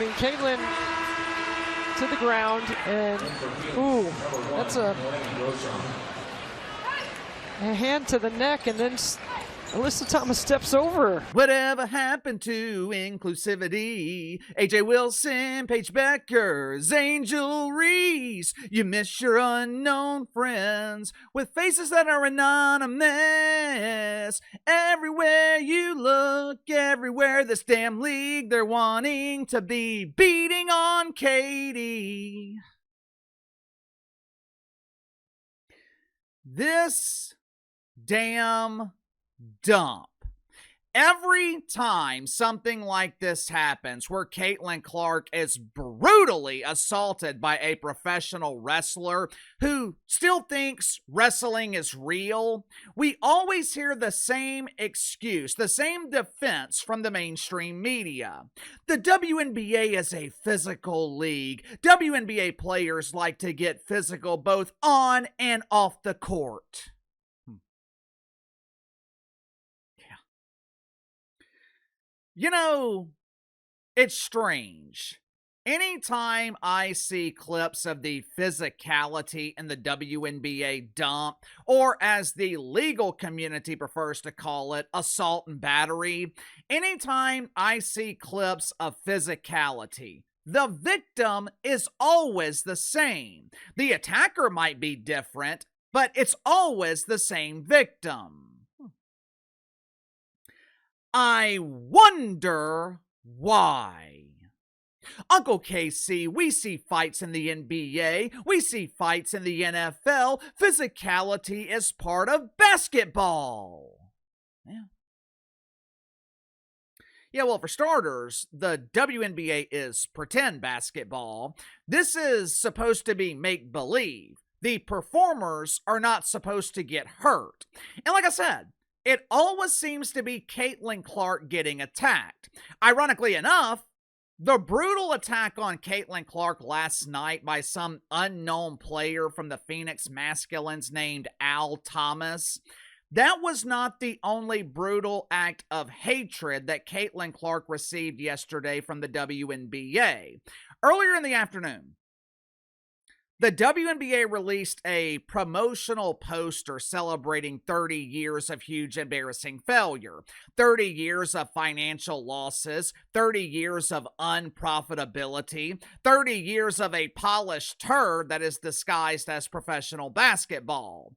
moving Caitlin to the ground, and ooh, that's a hand to the neck, and then Alyssa Thomas steps over. Whatever happened to inclusivity? AJ Wilson, Paige Beckers, Angel Reese. You miss your unknown friends with faces that are anonymous. Everywhere you look, everywhere this damn league, they're wanting to be beating on Katie. This damn dump. Every time something like this happens, where Caitlin Clark is brutally assaulted by a professional wrestler who still thinks wrestling is real, we always hear the same excuse, the same defense from the mainstream media. The WNBA is a physical league. WNBA players like to get physical both on and off the court. You know, it's strange. Anytime I see clips of the physicality in the WNBA dump, or as the legal community prefers to call it, assault and battery, anytime I see clips of physicality, the victim is always the same. The attacker might be different, but it's always the same victim. I wonder why. Uncle KC, we see fights in the NBA, we see fights in the NFL. Physicality is part of basketball. Yeah, well, for starters, the WNBA is pretend basketball. This is supposed to be make-believe. The performers are not supposed to get hurt. And like I said, it always seems to be Caitlin Clark getting attacked. Ironically enough, the brutal attack on Caitlin Clark last night by some unknown player from the Phoenix Masculines named Al Thomas, that was not the only brutal act of hatred that Caitlin Clark received yesterday from the WNBA. Earlier in the afternoon, the WNBA released a promotional poster celebrating 30 years of huge embarrassing failure, 30 years of financial losses, 30 years of unprofitability, 30 years of a polished turd that is disguised as professional basketball.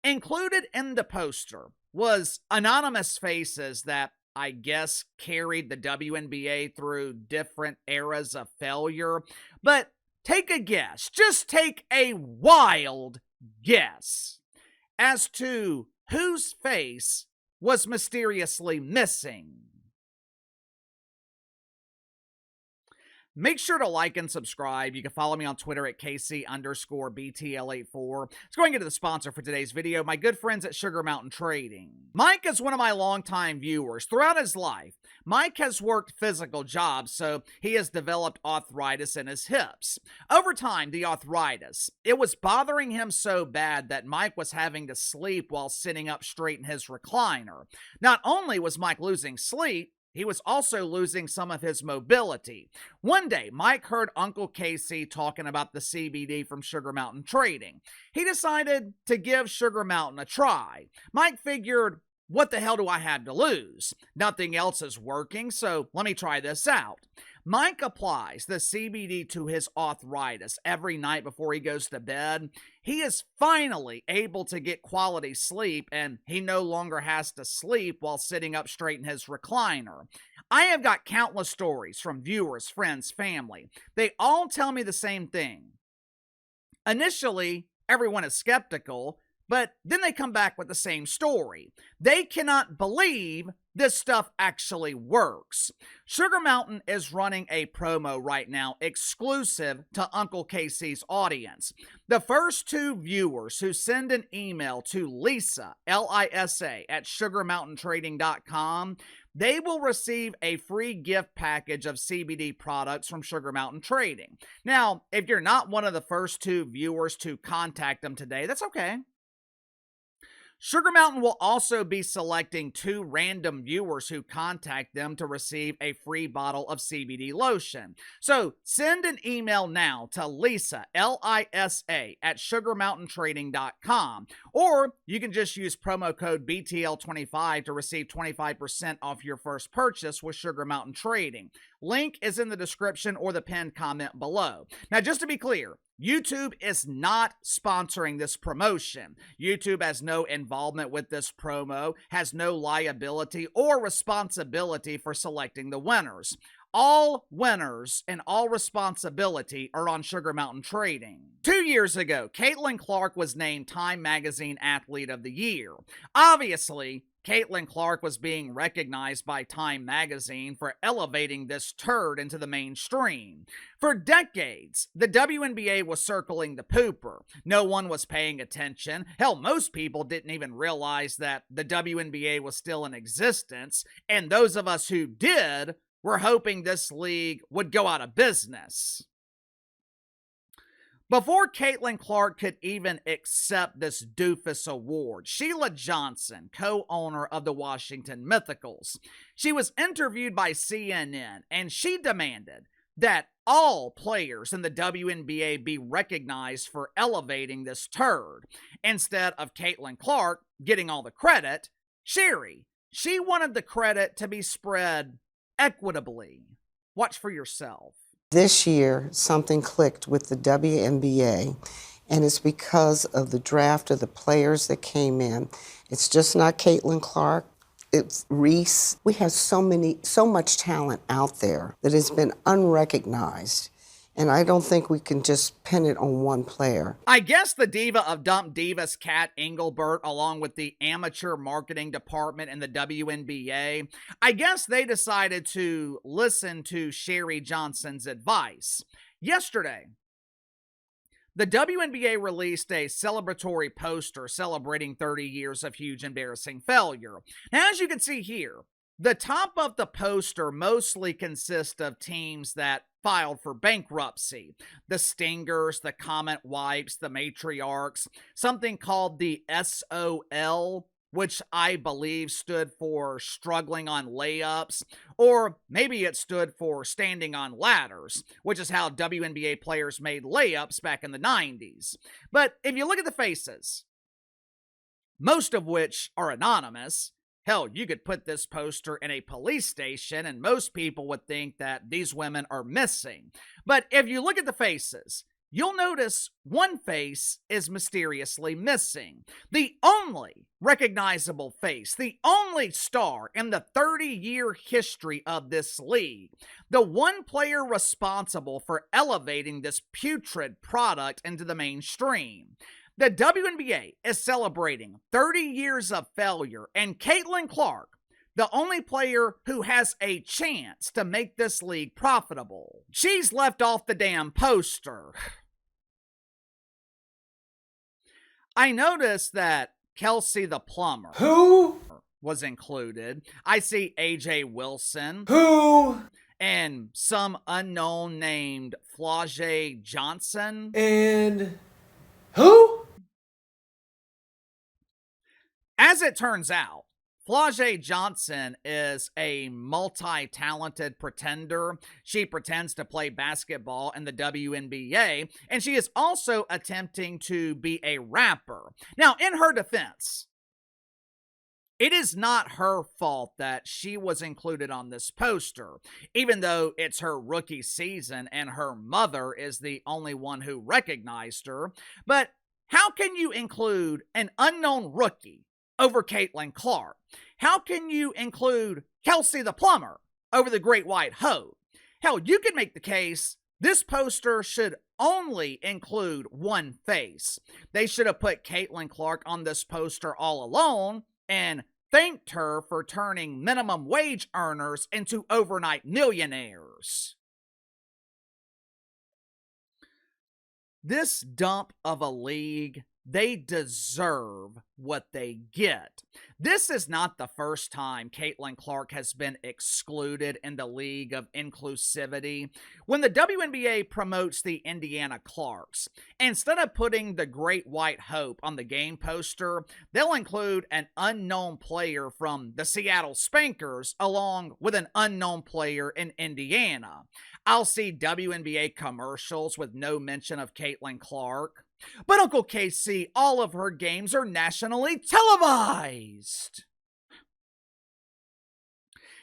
Included in the poster was anonymous faces that I guess carried the WNBA through different eras of failure, but take a guess, just take a wild guess as to whose face was mysteriously missing. Make sure to like and subscribe. You can follow me on Twitter at KC_BTL84. Let's go and get to the sponsor for today's video, my good friends at Sugar Mountain Trading. Mike is one of my longtime viewers. Throughout his life, Mike has worked physical jobs, so he has developed arthritis in his hips. Over time, the arthritis, it was bothering him so bad that Mike was having to sleep while sitting up straight in his recliner. Not only was Mike losing sleep, he was also losing some of his mobility. One day, Mike heard Uncle Casey talking about the CBD from Sugar Mountain Trading. He decided to give Sugar Mountain a try. Mike figured, what the hell do I have to lose? Nothing else is working, so let me try this out. Mike applies the CBD to his arthritis every night before he goes to bed. He is finally able to get quality sleep, and he no longer has to sleep while sitting up straight in his recliner. I have got countless stories from viewers, friends, family. They all tell me the same thing. Initially, everyone is skeptical, but then they come back with the same story. They cannot believe this stuff actually works. Sugar Mountain is running a promo right now exclusive to Uncle Casey's audience. The first 2 viewers who send an email to Lisa, L-I-S-A, at sugarmountaintrading.com, they will receive a free gift package of CBD products from Sugar Mountain Trading. Now, if you're not one of the first 2 viewers to contact them today, that's okay. Sugar Mountain will also be selecting 2 random viewers who contact them to receive a free bottle of CBD lotion. So send an email now to Lisa, Lisa, at sugarmountaintrading.com, or you can just use promo code BTL25 to receive 25% off your first purchase with Sugar Mountain Trading. Link is in the description or the pinned comment below. Now, just to be clear, YouTube is not sponsoring this promotion. YouTube has no involvement with this promo, has no liability or responsibility for selecting the winners. All winners and all responsibility are on Sugar Mountain Trading. 2 years ago, Caitlin Clark was named Time Magazine Athlete of the Year. Obviously, Caitlin Clark was being recognized by Time Magazine for elevating this turd into the mainstream. For decades, the WNBA was circling the pooper. No one was paying attention. Hell, most people didn't even realize that the WNBA was still in existence, and those of us who did were hoping this league would go out of business. Before Caitlin Clark could even accept this doofus award, Sheila Johnson, co-owner of the Washington Mythicals, she was interviewed by CNN, and she demanded that all players in the WNBA be recognized for elevating this turd. Instead of Caitlin Clark getting all the credit, she wanted the credit to be spread equitably. Watch for yourself. This year, something clicked with the WNBA, and it's because of the draft of the players that came in. It's just not Caitlin Clark, it's Reese. We have so much talent out there that has been unrecognized. And I don't think we can just pin it on one player. I guess the diva of Dump Divas, Kat Engelbert, along with the amateur marketing department in the WNBA, I guess they decided to listen to Sherry Johnson's advice. Yesterday, the WNBA released a celebratory poster celebrating 30 years of huge embarrassing failure. Now, as you can see here, the top of the poster mostly consists of teams that filed for bankruptcy. The Stingers, the Comet Wipes, the Matriarchs, something called the SOL, which I believe stood for struggling on layups, or maybe it stood for standing on ladders, which is how WNBA players made layups back in the 90s. But if you look at the faces, most of which are anonymous, hell, you could put this poster in a police station and most people would think that these women are missing. But if you look at the faces, you'll notice one face is mysteriously missing. The only recognizable face, the only star in the 30-year history of this league, the one player responsible for elevating this putrid product into the mainstream. The WNBA is celebrating 30 years of failure, and Caitlin Clark, the only player who has a chance to make this league profitable, she's left off the damn poster. I noticed that Kelsey the Plumber, Who? was included. I see AJ Wilson. Who? And some unknown named Flau'jae Johnson. And who? As it turns out, Flau'jae Johnson is a multi-talented pretender. She pretends to play basketball in the WNBA, and she is also attempting to be a rapper. Now, in her defense, it is not her fault that she was included on this poster, even though it's her rookie season and her mother is the only one who recognized her. But how can you include an unknown rookie over Caitlin Clark? How can you include Kelsey the Plumber over the Great White Hope? Hell, you can make the case this poster should only include one face. They should have put Caitlin Clark on this poster all alone and thanked her for turning minimum wage earners into overnight millionaires. This dump of a league They deserve what they get. This is not the first time Caitlin Clark has been excluded in the League of Inclusivity. When the WNBA promotes the Indiana Clarks, instead of putting the Great White Hope on the game poster, they'll include an unknown player from the Seattle Spankers along with an unknown player in Indiana. I'll see WNBA commercials with no mention of Caitlin Clark. But Uncle KC, all of her games are nationally televised.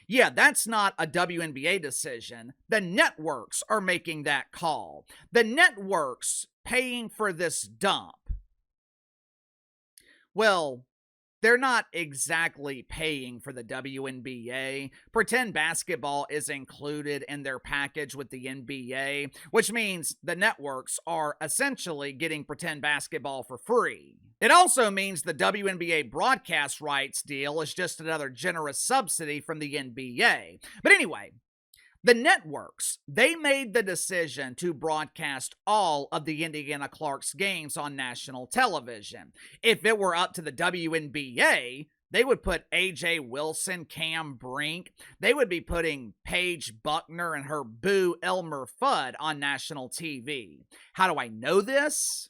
Yeah, that's not a WNBA decision. The networks are making that call. The networks paying for this dump. Well, they're not exactly paying for the WNBA. Pretend basketball is included in their package with the NBA, which means the networks are essentially getting pretend basketball for free. It also means the WNBA broadcast rights deal is just another generous subsidy from the NBA. But anyway, the networks, they made the decision to broadcast all of the Indiana Clarks games on national television. If it were up to the WNBA, they would put AJ Wilson, Cam Brink, they would be putting Paige Buckner and her boo Elmer Fudd on national TV. How do I know this?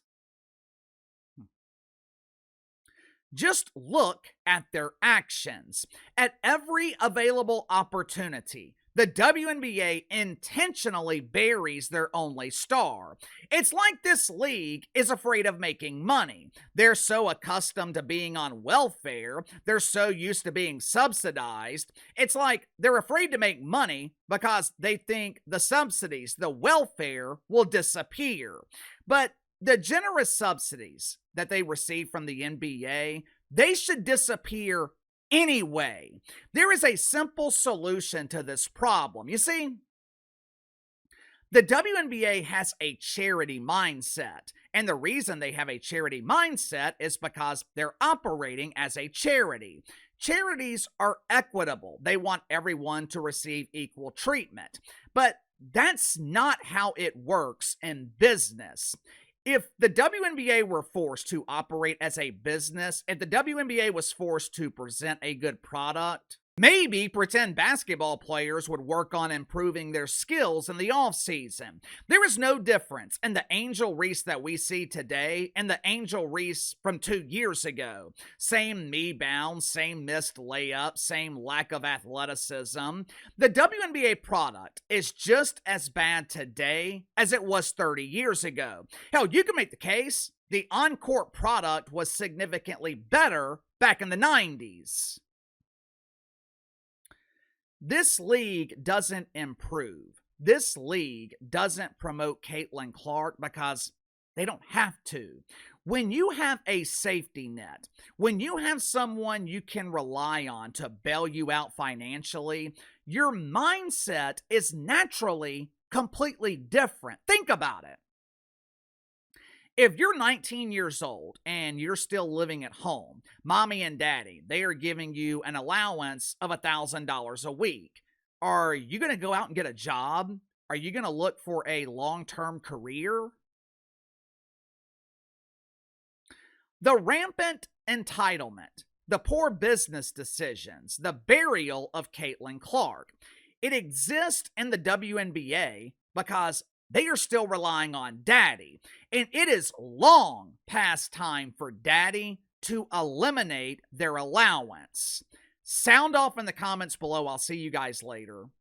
Just look at their actions. At every available opportunity, the WNBA intentionally buries their only star. It's like this league is afraid of making money. They're so accustomed to being on welfare, they're so used to being subsidized, it's like they're afraid to make money because they think the subsidies, the welfare, will disappear. But the generous subsidies that they receive from the NBA, they should disappear anyway. There is a simple solution to this problem. You see, the WNBA has a charity mindset, and the reason they have a charity mindset is because they're operating as a charity. Charities are equitable. They want everyone to receive equal treatment. But that's not how it works in business. If the WNBA were forced to operate as a business, if the WNBA was forced to present a good product, maybe pretend basketball players would work on improving their skills in the offseason. There is no difference in the Angel Reese that we see today and the Angel Reese from 2 years ago. Same knee bound, same missed layup, same lack of athleticism. The WNBA product is just as bad today as it was 30 years ago. Hell, you can make the case the on-court product was significantly better back in the 90s. This league doesn't improve. This league doesn't promote Caitlin Clark because they don't have to. When you have a safety net, when you have someone you can rely on to bail you out financially, your mindset is naturally completely different. Think about it. If you're 19 years old and you're still living at home, mommy and daddy, they are giving you an allowance of $1,000 a week. Are you going to go out and get a job? Are you going to look for a long-term career? The rampant entitlement, the poor business decisions, the burial of Caitlin Clark, it exists in the WNBA because they are still relying on daddy, and it is long past time for daddy to eliminate their allowance. Sound off in the comments below. I'll see you guys later.